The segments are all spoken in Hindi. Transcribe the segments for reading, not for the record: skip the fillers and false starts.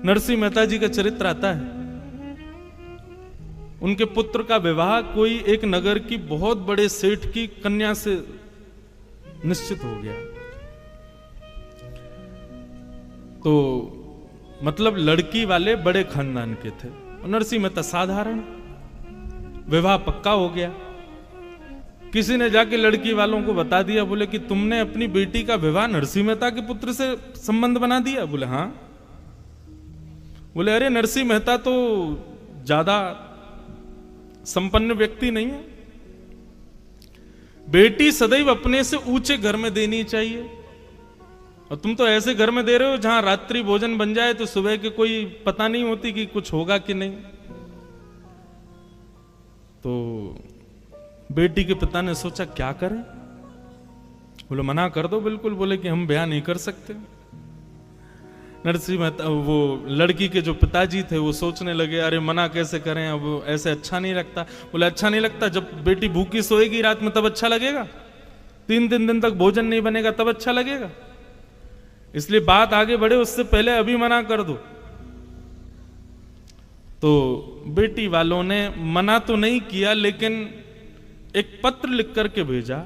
नरसिंह मेहता जी का चरित्र आता है। उनके पुत्र का विवाह कोई एक नगर की बहुत बड़े सेठ की कन्या से निश्चित हो गया। तो मतलब लड़की वाले बड़े खानदान के थे, नरसिंह मेहता साधारण, विवाह पक्का हो गया। किसी ने जाके लड़की वालों को बता दिया, बोले कि तुमने अपनी बेटी का विवाह नरसिंह मेहता के पुत्र से संबंध बना दिया। बोले हाँ। बोले अरे नरसिंह मेहता तो ज्यादा संपन्न व्यक्ति नहीं है, बेटी सदैव अपने से ऊंचे घर में देनी चाहिए, और तुम तो ऐसे घर में दे रहे हो जहां रात्रि भोजन बन जाए तो सुबह के कोई पता नहीं होती कि कुछ होगा कि नहीं। तो बेटी के पिता ने सोचा क्या करें। बोले मना कर दो बिल्कुल। बोले कि हम ब्याह नहीं कर सकते। नरसिंह मेहता, वो लड़की के जो पिताजी थे, वो सोचने लगे अरे मना कैसे करें, अब ऐसे अच्छा नहीं लगता। बोले अच्छा नहीं लगता, जब बेटी भूखी सोएगी रात में तब अच्छा लगेगा, 3 दिन तक भोजन नहीं बनेगा तब अच्छा लगेगा, इसलिए बात आगे बढ़े उससे पहले अभी मना कर दो। तो बेटी वालों ने मना तो नहीं किया, लेकिन एक पत्र लिख करके भेजा,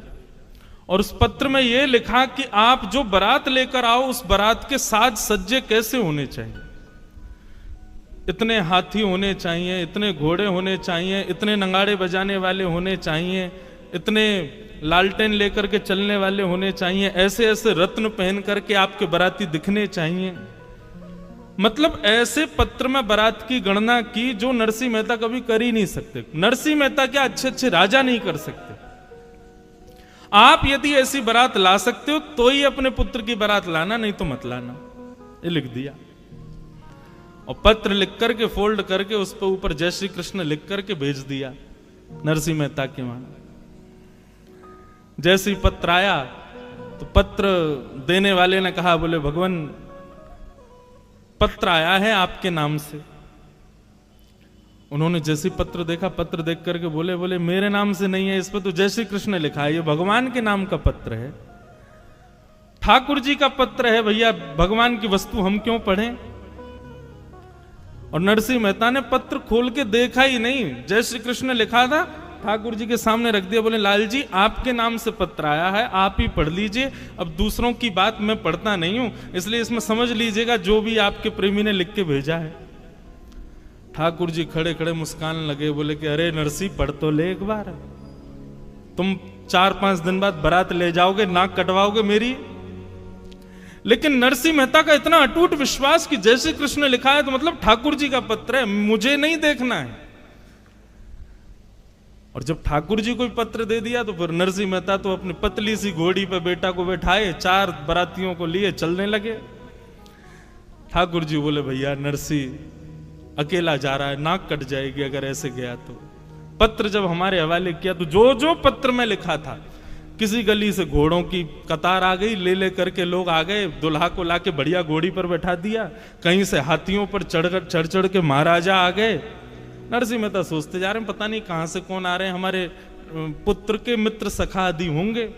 और उस पत्र में यह लिखा कि आप जो बारात लेकर आओ उस बारात के साज सज्जे कैसे होने चाहिए। इतने हाथी होने चाहिए, इतने घोड़े होने चाहिए, इतने नगाड़े बजाने वाले होने चाहिए, इतने लालटेन लेकर के चलने वाले होने चाहिए, ऐसे ऐसे रत्न पहन करके आपके बाराती दिखने चाहिए। मतलब ऐसे पत्र में बारात की गणना की जो नरसिंह मेहता कभी कर ही नहीं सकते। नरसिंह मेहता क्या अच्छे अच्छे राजा नहीं कर सकते। आप यदि ऐसी बारात ला सकते हो तो ही अपने पुत्र की बारात लाना, नहीं तो मत लाना। ये लिख दिया, और पत्र लिख करके फोल्ड करके उस पर ऊपर जय श्री कृष्ण लिख करके भेज दिया नरसिंह मेहता के वहां। जैसे ही पत्र आया तो पत्र देने वाले ने कहा, बोले भगवान पत्र आया है आपके नाम से। उन्होंने जैसे पत्र देखा, पत्र देख करके बोले मेरे नाम से नहीं है, इस पर तो जय श्री कृष्ण लिखा है, ये भगवान के नाम का पत्र है, ठाकुर जी का पत्र है, भैया भगवान की वस्तु हम क्यों पढ़ें। और नरसिंह मेहता ने पत्र खोल के देखा ही नहीं, जय श्री कृष्ण लिखा था, ठाकुर जी के सामने रख दिया। बोले लाल जी आपके नाम से पत्र आया है, आप ही पढ़ लीजिए, अब दूसरों की बात मैं पढ़ता नहीं हूं, इसलिए इसमें समझ लीजिएगा जो भी आपके प्रेमी ने लिख के भेजा है। ठाकुर जी खड़े खड़े मुस्कान लगे, बोले कि अरे नरसिंह पढ़ तो ले एक बार, तुम 4-5 दिन बाद बारात ले जाओगे, नाक कटवाओगे मेरी। लेकिन नरसिंह मेहता का इतना अटूट विश्वास कि जय श्री कृष्ण लिखा है तो मतलब ठाकुर जी का पत्र है, मुझे नहीं देखना है। और जब ठाकुर जी को पत्र दे दिया तो फिर नरसिंह मेहता तो अपनी पतली सी घोड़ी पे बेटा को बैठाए 4 बारातियों को लिए चलने लगे। ठाकुर जी बोले भैया नरसिंह अकेला जा रहा है, नाक कट जाएगी अगर ऐसे गया तो। पत्र जब हमारे हवाले किया तो जो जो पत्र में लिखा था, किसी गली से घोड़ों की कतार आ गई, ले ले करके लोग आ गए, दुल्हा को लाके बढ़िया घोड़ी पर बैठा दिया, कहीं से हाथियों पर चढ़ चढ़ के महाराजा आ गए। नरसिंह मेहता सोचते जा रहे हैं पता नहीं कहां से कौन आ रहे हैं, हमारे पुत्र के मित्र सखा आदि होंगे।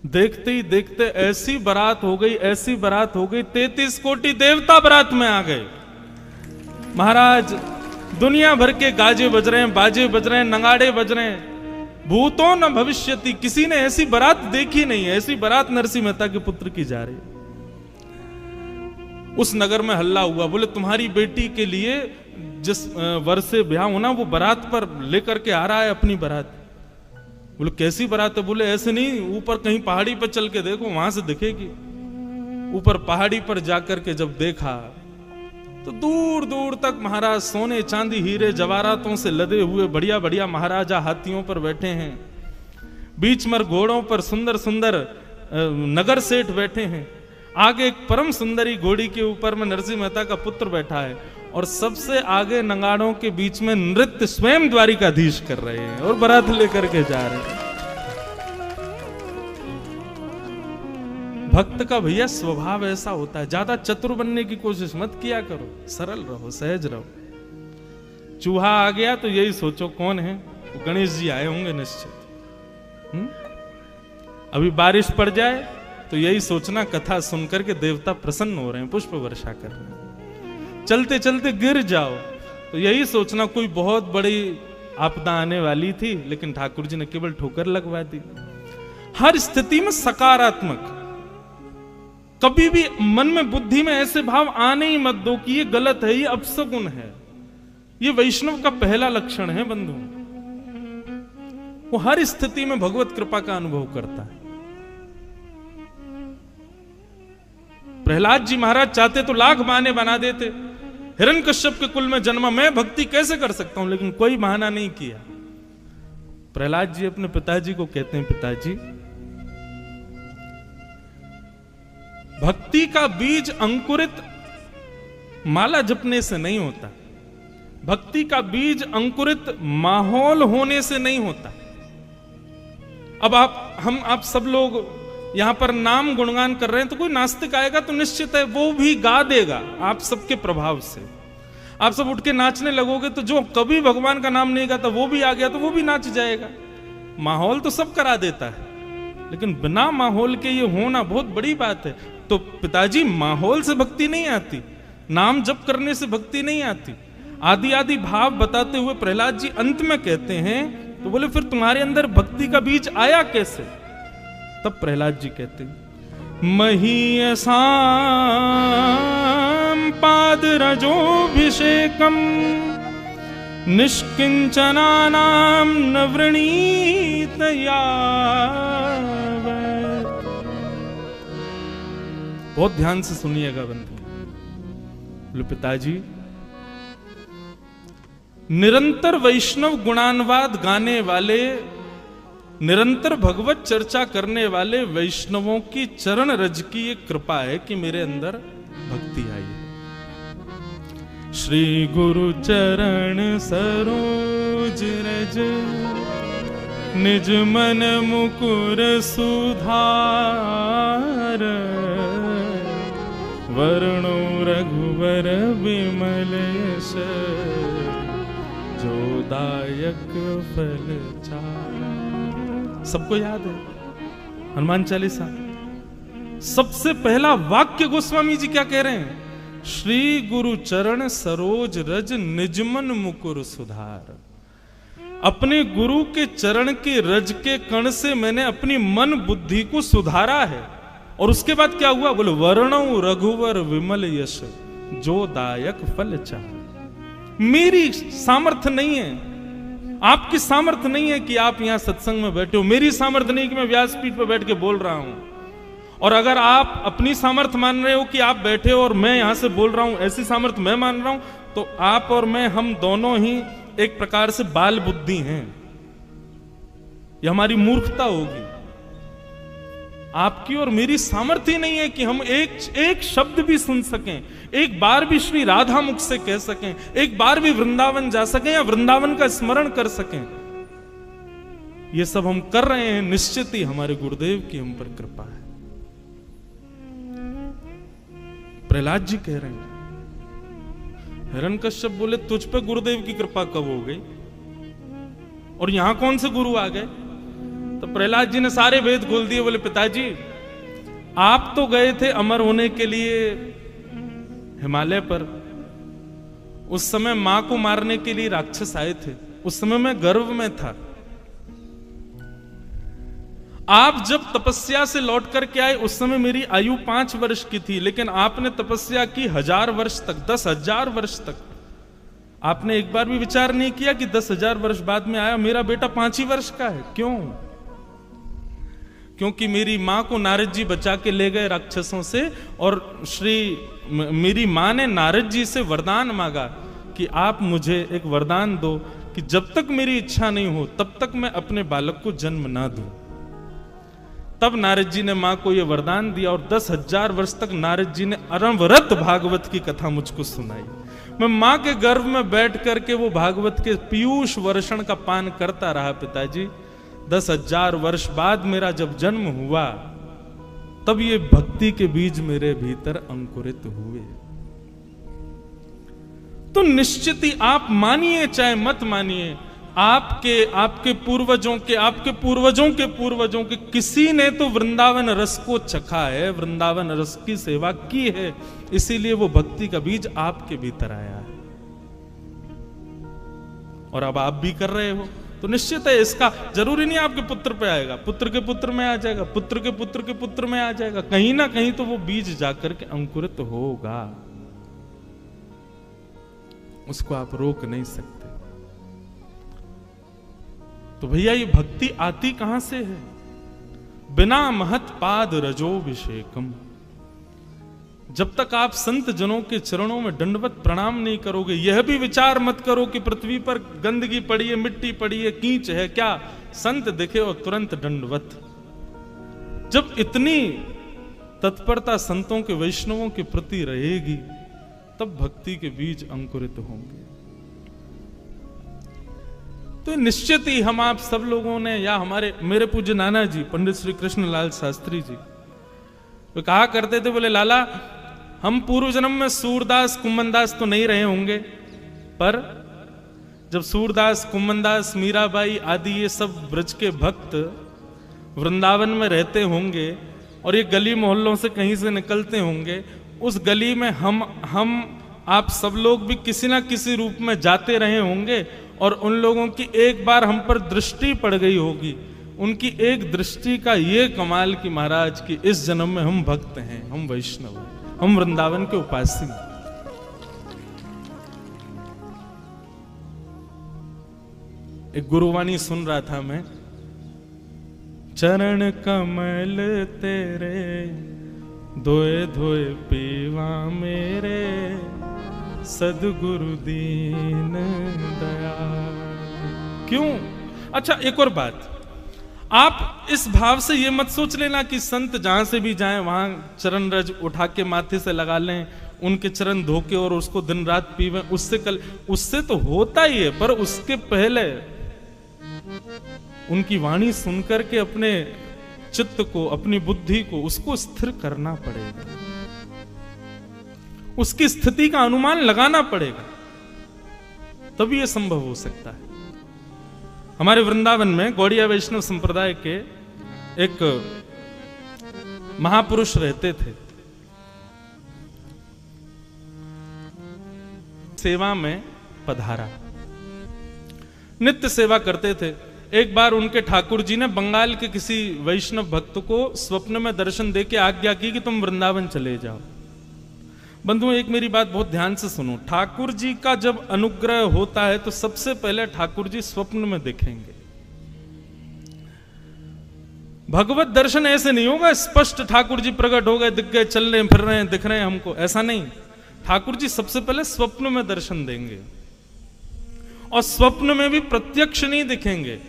देखते ही देखते ऐसी बारात हो गई, ऐसी बारात हो गई, 33 कोटि देवता बारात में आ गए। महाराज दुनिया भर के गाजे बज रहे हैं, बाजे बज रहे हैं, नगाड़े बज रहे हैं, भूतो न भविष्यति, किसी ने ऐसी बारात देखी नहीं है, ऐसी बारात नरसिंह मेहता के पुत्र की जा रही। उस नगर में हल्ला हुआ, बोले तुम्हारी बेटी के लिए जिस वर्ष से ब्याह होना वो बारात पर लेकर के आ रहा है अपनी बारात। बोले कैसी बारात है। बोले ऐसे नहीं, ऊपर कहीं पहाड़ी पर चल के देखो, वहां से दिखेगी। ऊपर पहाड़ी पर जाकर के जब देखा तो दूर दूर तक महाराज सोने चांदी हीरे जवाहरातों से लदे हुए बढ़िया बढ़िया महाराजा हाथियों पर बैठे हैं, बीच में घोड़ों पर सुंदर सुंदर नगर सेठ बैठे हैं, आगे एक परम सुंदरी घोड़ी के ऊपर में नरसिंह मेहता का पुत्र बैठा है, और सबसे आगे नगाड़ों के बीच में नृत्य स्वयं द्वारिकाधीश कर रहे हैं और बारात लेकर के जा रहे हैं। भक्त का भैया स्वभाव ऐसा होता है, ज्यादा चतुर बनने की कोशिश मत किया करो, सरल रहो, सहज रहो। चूहा आ गया तो यही सोचो कौन है, वो गणेश जी आए होंगे निश्चित। अभी बारिश पड़ जाए तो यही सोचना कथा सुनकर के देवता प्रसन्न हो रहे हैं, पुष्प वर्षा कर रहे हैं। चलते चलते गिर जाओ तो यही सोचना कोई बहुत बड़ी आपदा आने वाली थी, लेकिन ठाकुर जी ने केवल ठोकर लगवा दी। हर स्थिति में सकारात्मक, कभी भी मन में बुद्धि में ऐसे भाव आने ही मत दो कि ये गलत है, ये अपशगुन है। ये वैष्णव का पहला लक्षण है बंधु, वो हर स्थिति में भगवत कृपा का अनुभव करता है। प्रहलाद जी महाराज चाहते तो लाख बहाने बना देते, हिरण्यकश्यप के कुल में जन्मा, मैं भक्ति कैसे कर सकता हूं, लेकिन कोई बहाना नहीं किया। प्रहलाद जी अपने पिताजी को कहते हैं, पिताजी भक्ति का बीज अंकुरित माला जपने से नहीं होता, भक्ति का बीज अंकुरित माहौल होने से नहीं होता। अब आप सब लोग यहां पर नाम गुणगान कर रहे हैं, तो कोई नास्तिक आएगा तो निश्चित है वो भी गा देगा आप सबके प्रभाव से। आप सब उठ के नाचने लगोगे तो जो कभी भगवान का नाम नहीं गाता वो भी आ गया तो वो भी नाच जाएगा। माहौल तो सब करा देता है, लेकिन बिना माहौल के ये होना बहुत बड़ी बात है। तो पिताजी माहौल से भक्ति नहीं आती, नाम जप करने से भक्ति नहीं आती। आदि आदि भाव बताते हुए प्रहलाद जी अंत में कहते हैं, तो बोले फिर तुम्हारे अंदर भक्ति का बीज आया कैसे? तब प्रहलाद जी कहते हैं, महीयसां पादरजोभिषेकम निष्किंचनानां न वृणीत यावत्। बहुत ध्यान से सुनिएगा बंधु। बोले पिताजी, निरंतर वैष्णव गुणानुवाद गाने वाले, निरंतर भगवत चर्चा करने वाले वैष्णवों की चरण रज की ये कृपा है कि मेरे अंदर भक्ति आई है। श्री गुरु चरण सरोज रज निज मन मुकुर सुधार, वर्णो रघुवर विमल यश जो दायक फल चार। सबको याद है हनुमान चालीसा, सबसे पहला वाक्य गोस्वामी जी क्या कह रहे हैं? श्री गुरु चरण सरोज रज निजमन मुकुर सुधार। अपने गुरु के चरण के रज के कण से मैंने अपनी मन बुद्धि को सुधारा है। और उसके बाद क्या हुआ? बोले वर्णौ रघुवर विमल यश जो दायक फल चाह। मेरी सामर्थ्य नहीं है, आपकी सामर्थ्य नहीं है कि आप यहां सत्संग में बैठे हो, मेरी सामर्थ्य नहीं कि मैं व्यासपीठ पर बैठ के बोल रहा हूं। और अगर आप अपनी सामर्थ्य मान रहे हो कि आप बैठे हो और मैं यहां से बोल रहा हूं, ऐसी सामर्थ्य मैं मान रहा हूं, तो आप और मैं, हम दोनों ही एक प्रकार से बाल बुद्धि हैं। यह हमारी मूर्खता होगी। आपकी और मेरी सामर्थ्य नहीं है कि हम एक शब्द भी सुन सकें, एक बार भी श्री राधा मुख से कह सकें, एक बार भी वृंदावन जा सकें या वृंदावन का स्मरण कर सकें। ये सब हम कर रहे हैं, निश्चित ही हमारे गुरुदेव की हम पर कृपा है। प्रहलाद जी कह रहे हैं, हिरण्यकश्यप बोले तुझ पे गुरुदेव की कृपा कब हो गई और यहां कौन से गुरु आ गए? तो प्रहलाद जी ने सारे वेद खोल दिए। बोले पिताजी, आप तो गए थे अमर होने के लिए हिमालय पर, उस समय मां को मारने के लिए राक्षस आए थे, उस समय मैं गर्भ में था। आप जब तपस्या से लौट करके आए उस समय मेरी आयु 5 वर्ष की थी, लेकिन आपने तपस्या की 1000 वर्ष तक, 10,000 वर्ष तक। आपने एक बार भी विचार नहीं किया कि 10,000 वर्ष बाद में आया मेरा बेटा 5 ही वर्ष का है। क्यों? क्योंकि मेरी मां को नारद जी बचा के ले गए राक्षसों से, और मेरी मां ने नारद जी से वरदान मांगा कि आप मुझे एक वरदान दो कि जब तक मेरी इच्छा नहीं हो तब तक मैं अपने बालक को जन्म ना दूं। तब नारद जी ने मां को यह वरदान दिया और 10,000 वर्ष तक नारद जी ने अनवरत भागवत की कथा मुझको सुनाई। मैं मां के गर्भ में बैठ करके वो भागवत के पीयूष वर्षण का पान करता रहा पिताजी। 10,000 वर्ष बाद मेरा जब जन्म हुआ तब ये भक्ति के बीज मेरे भीतर अंकुरित हुए। तो निश्चित ही आप मानिए चाहे मत मानिए, आपके पूर्वजों के पूर्वजों के किसी ने तो वृंदावन रस को चखा है, वृंदावन रस की सेवा की है, इसीलिए वो भक्ति का बीज आपके भीतर आया है और अब आप भी कर रहे हो। तो निश्चित है, इसका जरूरी नहीं आपके पुत्र पे आएगा, पुत्र के पुत्र में आ जाएगा, पुत्र के पुत्र के पुत्र में आ जाएगा, कहीं ना कहीं तो वो बीज जाकर के अंकुरित होगा, उसको आप रोक नहीं सकते। तो भैया ये भक्ति आती कहां से है? बिना महत पाद रजोभिषेकम। जब तक आप संत जनों के चरणों में दंडवत प्रणाम नहीं करोगे, यह भी विचार मत करो कि पृथ्वी पर गंदगी पड़ी है, मिट्टी पड़ी है, कीच है, क्या संत दिखे और तुरंत दंडवत। जब इतनी तत्परता संतों के वैष्णवों के प्रति रहेगी, तब भक्ति के बीज अंकुरित होंगे। तो निश्चित ही हम आप सब लोगों ने, या मेरे पूज्य नाना जी पंडित श्री कृष्णलाल शास्त्री जी, वे कहा करते थे, बोले लाला हम पूर्व जन्म में सूरदास कुम्मनदास तो नहीं रहे होंगे, पर जब सूरदास कुम्मनदास मीराबाई आदि ये सब ब्रज के भक्त वृंदावन में रहते होंगे और ये गली मोहल्लों से कहीं से निकलते होंगे, उस गली में हम आप सब लोग भी किसी ना किसी रूप में जाते रहे होंगे और उन लोगों की एक बार हम पर दृष्टि पड़ गई होगी। उनकी एक दृष्टि का ये कमाल कि महाराज की इस जन्म में हम भक्त हैं, हम वैष्णव हैं, हम वृंदावन के उपासी हैं। एक गुरुवाणी सुन रहा था मैं, चरण कमल तेरे धोए धोए पीवा मेरे, सदगुरु दीन दयाल। क्यों? अच्छा एक और बात, आप इस भाव से ये मत सोच लेना कि संत जहां से भी जाएं वहां चरण रज उठा के माथे से लगा लें, उनके चरण धो के और उसको दिन रात पीवें, उससे तो होता ही है, पर उसके पहले उनकी वाणी सुनकर के अपने चित्त को, अपनी बुद्धि को, उसको स्थिर करना पड़ेगा, उसकी स्थिति का अनुमान लगाना पड़ेगा, तभी यह संभव हो सकता है। हमारे वृंदावन में गौड़िया वैष्णव संप्रदाय के एक महापुरुष रहते थे, सेवा में पधारा, नित्य सेवा करते थे। एक बार उनके ठाकुर जी ने बंगाल के किसी वैष्णव भक्त को स्वप्न में दर्शन देके आज्ञा की कि तुम वृंदावन चले जाओ। बंधुओं एक मेरी बात बहुत ध्यान से सुनो, ठाकुर जी का जब अनुग्रह होता है तो सबसे पहले ठाकुर जी स्वप्न में दिखेंगे। भगवत दर्शन ऐसे नहीं होगा स्पष्ट ठाकुर जी प्रकट हो गए, दिख गए, चल रहे फिर रहे हैं, दिख रहे हैं हमको, ऐसा नहीं। ठाकुर जी सबसे पहले स्वप्न में दर्शन देंगे, और स्वप्न में भी प्रत्यक्ष नहीं दिखेंगे।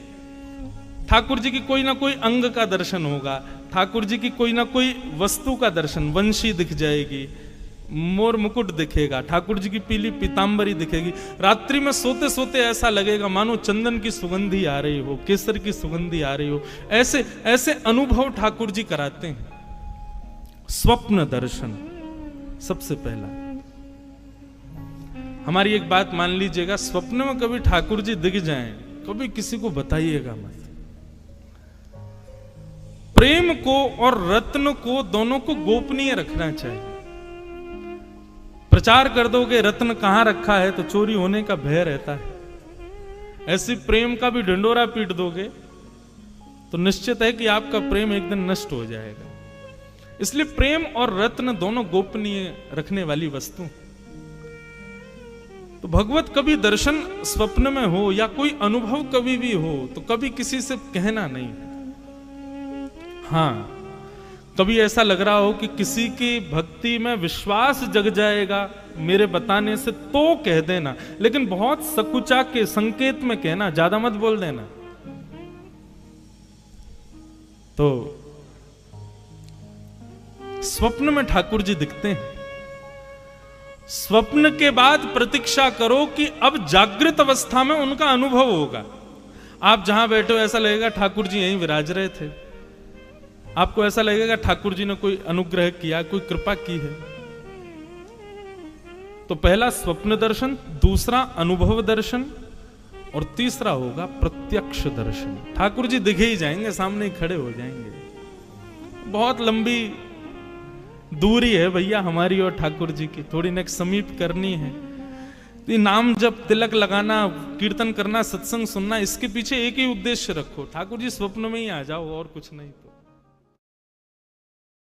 ठाकुर जी की कोई ना कोई अंग का दर्शन होगा, ठाकुर जी की कोई ना कोई वस्तु का दर्शन, वंशी दिख जाएगी, मोर मुकुट दिखेगा, ठाकुर जी की पीली पीतांबरी दिखेगी। रात्रि में सोते सोते ऐसा लगेगा मानो चंदन की सुगंधी आ रही हो, केसर की सुगंधी आ रही हो, ऐसे ऐसे अनुभव ठाकुर जी कराते हैं। स्वप्न दर्शन सबसे पहला। हमारी एक बात मान लीजिएगा, स्वप्न में कभी ठाकुर जी दिख जाएं, कभी किसी को बताइएगा मत। प्रेम को और रत्न को दोनों को गोपनीय रखना चाहिए। प्रचार कर दोगे रत्न कहां रखा है तो चोरी होने का भय रहता है, ऐसी प्रेम का भी ढिंडोरा पीट दोगे तो निश्चित है कि आपका प्रेम एक दिन नष्ट हो जाएगा। इसलिए प्रेम और रत्न दोनों गोपनीय रखने वाली वस्तु। तो भगवत कभी दर्शन स्वप्न में हो या कोई अनुभव कभी भी हो तो कभी किसी से कहना नहीं। हाँ, कभी ऐसा लग रहा हो कि किसी की भक्ति में विश्वास जग जाएगा मेरे बताने से, तो कह देना, लेकिन बहुत सकुचा के संकेत में कहना, ज्यादा मत बोल देना। तो स्वप्न में ठाकुर जी दिखते हैं, स्वप्न के बाद प्रतीक्षा करो कि अब जागृत अवस्था में उनका अनुभव होगा। आप जहां बैठे हो ऐसा लगेगा ठाकुर जी यहीं विराज रहे थे, आपको ऐसा लगेगा ठाकुर जी ने कोई अनुग्रह किया, कोई कृपा की है। तो पहला स्वप्न दर्शन, दूसरा अनुभव दर्शन, और तीसरा होगा प्रत्यक्ष दर्शन। ठाकुर जी दिखे ही जाएंगे, सामने ही खड़े हो जाएंगे। बहुत लंबी दूरी है भैया हमारी और ठाकुर जी की, थोड़ी नेक समीप करनी है। तो नाम जब तिलक लगाना, कीर्तन करना, सत्संग सुनना, इसके पीछे एक ही उद्देश्य रखो, ठाकुर जी स्वप्न में ही आ जाओ और कुछ नहीं। तो